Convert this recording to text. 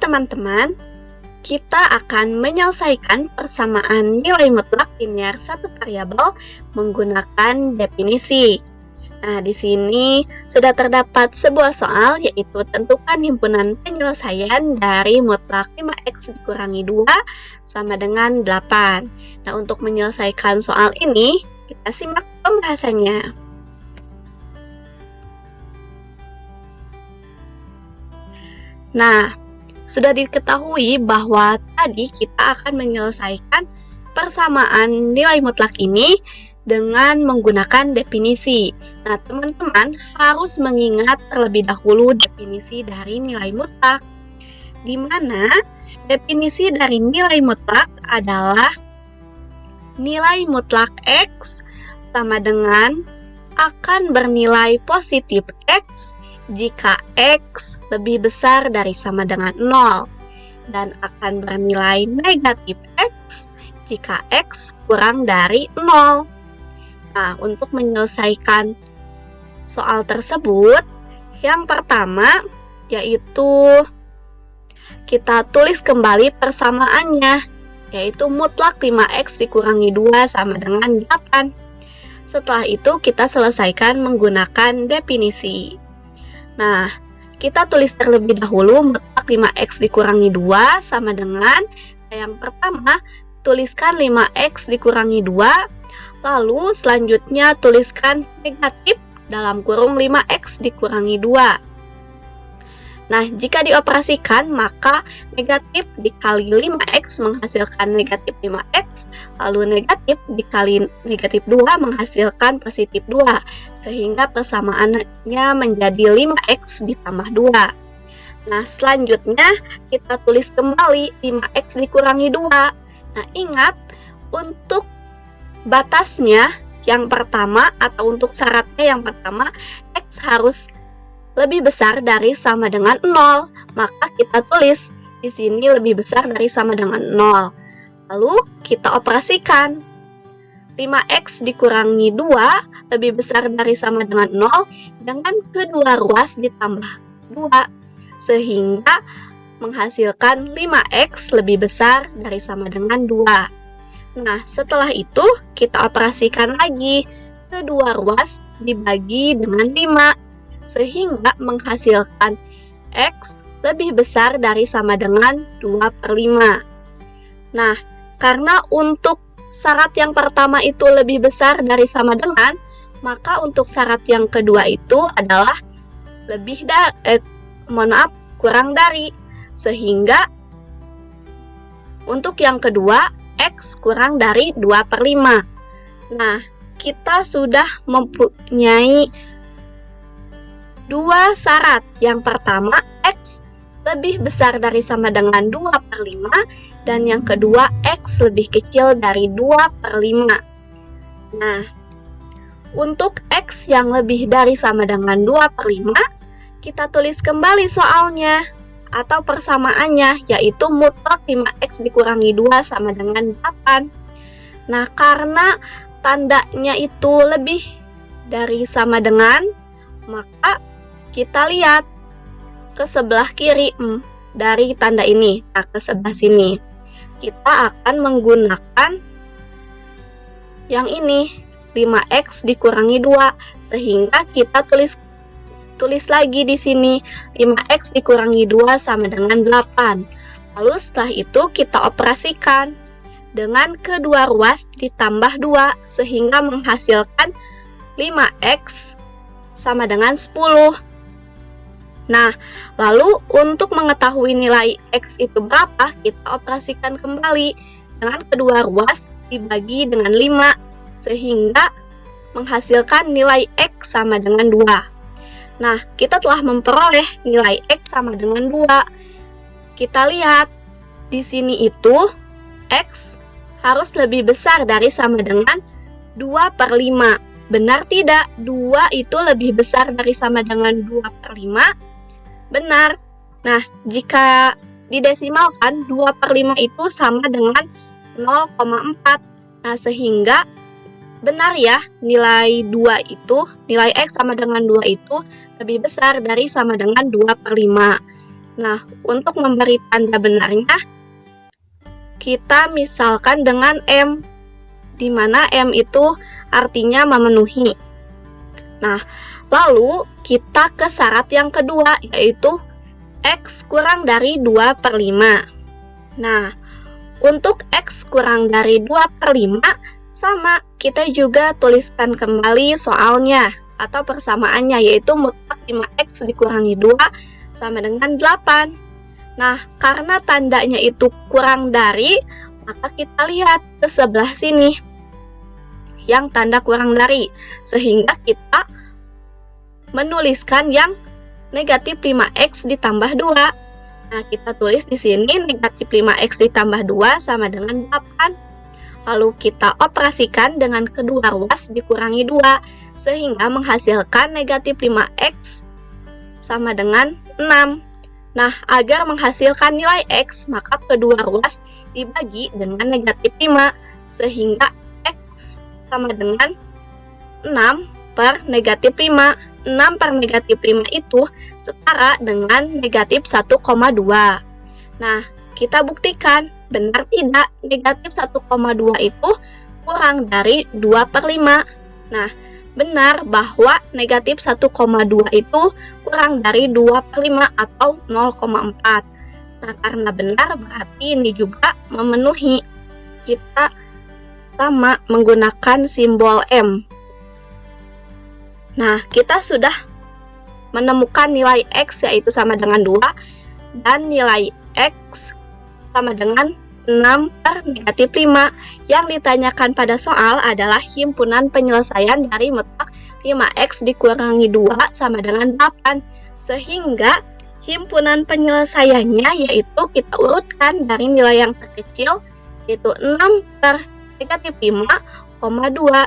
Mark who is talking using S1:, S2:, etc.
S1: teman-teman, kita akan menyelesaikan persamaan nilai mutlak linear satu variabel menggunakan definisi. Nah, di sini sudah terdapat sebuah soal, yaitu tentukan himpunan penyelesaian dari mutlak 5x dikurangi 2 sama dengan 8. Nah, untuk menyelesaikan soal ini, kita simak pembahasannya. Nah, sudah diketahui bahwa tadi kita akan menyelesaikan persamaan nilai mutlak ini dengan menggunakan definisi. Nah, teman-teman harus mengingat terlebih dahulu definisi dari nilai mutlak, di mana definisi dari nilai mutlak adalah nilai mutlak X sama dengan akan bernilai positif X jika X lebih besar dari sama dengan 0, dan akan bernilai negatif X jika X kurang dari 0. Nah, untuk menyelesaikan soal tersebut, yang pertama yaitu kita tulis kembali persamaannya, yaitu mutlak 5x dikurangi 2 sama dengan 8. Setelah itu kita selesaikan menggunakan definisi. Nah, kita tulis terlebih dahulu mutlak 5x dikurangi 2 sama dengan yang pertama, tuliskan 5x dikurangi 2, lalu selanjutnya tuliskan negatif dalam kurung 5x dikurangi 2. Nah, jika dioperasikan, maka negatif dikali 5x menghasilkan negatif 5x, lalu negatif dikali negatif 2 menghasilkan positif 2, sehingga persamaannya menjadi 5x ditambah 2. Nah, selanjutnya kita tulis kembali 5x dikurangi 2. Nah, ingat, untuk batasnya yang pertama atau untuk syaratnya yang pertama, x harus lebih besar dari sama dengan 0, maka kita tulis di sini lebih besar dari sama dengan 0. Lalu kita operasikan 5x dikurangi 2 lebih besar dari sama dengan 0 dengan kedua ruas ditambah 2, sehingga menghasilkan 5x lebih besar dari sama dengan 2. Nah, setelah itu kita operasikan lagi kedua ruas dibagi dengan 5, sehingga menghasilkan X lebih besar dari sama dengan 2/5. Nah, karena untuk syarat yang pertama itu lebih besar dari sama dengan, maka untuk syarat yang kedua itu adalah kurang dari. Sehingga untuk yang kedua, X kurang dari 2/5. Nah, kita sudah mempunyai dua syarat. Yang pertama, X lebih besar dari sama dengan 2/5, dan yang kedua, X lebih kecil dari 2/5. Nah, untuk X yang lebih dari sama dengan 2/5, kita tulis kembali soalnya atau persamaannya, yaitu mutlak 5x dikurangi 2 sama dengan 8. Nah, karena tandanya itu lebih dari sama dengan, maka kita lihat ke sebelah kiri dari tanda ini. Nah, ke sebelah sini kita akan menggunakan yang ini, 5x dikurangi 2, sehingga kita tulis lagi di sini 5x dikurangi 2 sama dengan 8. Lalu setelah itu kita operasikan dengan kedua ruas ditambah 2, sehingga menghasilkan 5x sama dengan 10. Nah, lalu untuk mengetahui nilai X itu berapa, kita operasikan kembali dengan kedua ruas dibagi dengan 5, sehingga menghasilkan nilai X sama dengan 2. Nah, kita telah memperoleh nilai X sama dengan 2. Kita lihat, di sini itu X harus lebih besar dari sama dengan 2/5. Benar tidak? 2 itu lebih besar dari sama dengan 2/5? Benar. Nah, jika didesimalkan, 2/5 itu sama dengan 0,4. Nah, sehingga benar ya, nilai X sama dengan 2 itu lebih besar dari sama dengan 2/5. Nah, untuk memberi tanda benarnya, kita misalkan dengan M, di mana M itu artinya memenuhi. Nah, lalu kita ke syarat yang kedua, yaitu X kurang dari 2/5. Nah, untuk X kurang dari 2/5, sama, kita juga tuliskan kembali soalnya atau persamaannya, yaitu mutlak 5X dikurangi 2 sama dengan 8. Nah, karena tandanya itu kurang dari, maka kita lihat ke sebelah sini yang tanda kurang dari, sehingga kita menuliskan yang negatif 5X ditambah 2. Nah, kita tulis di sini negatif 5X ditambah 2 sama dengan 8. Lalu kita operasikan dengan kedua ruas dikurangi 2, sehingga menghasilkan negatif 5X sama dengan 6. Nah, agar menghasilkan nilai X, maka kedua ruas dibagi dengan negatif 5, sehingga X sama dengan 6 per negatif 5. 6 per negatif 5 itu setara dengan negatif 1,2. Nah, kita buktikan, benar tidak negatif 1,2 itu kurang dari 2/5. Nah, benar bahwa negatif 1,2 itu kurang dari 2/5 atau 0,4. Nah, karena benar berarti ini juga memenuhi. Kita sama menggunakan simbol M. Nah, kita sudah menemukan nilai X yaitu sama dengan 2 dan nilai X sama dengan 6 per negatif 5. Yang ditanyakan pada soal adalah himpunan penyelesaian dari mutlak 5X dikurangi 2 sama dengan 8. Sehingga himpunan penyelesaiannya yaitu kita urutkan dari nilai yang terkecil, yaitu 6 per negatif 5,2.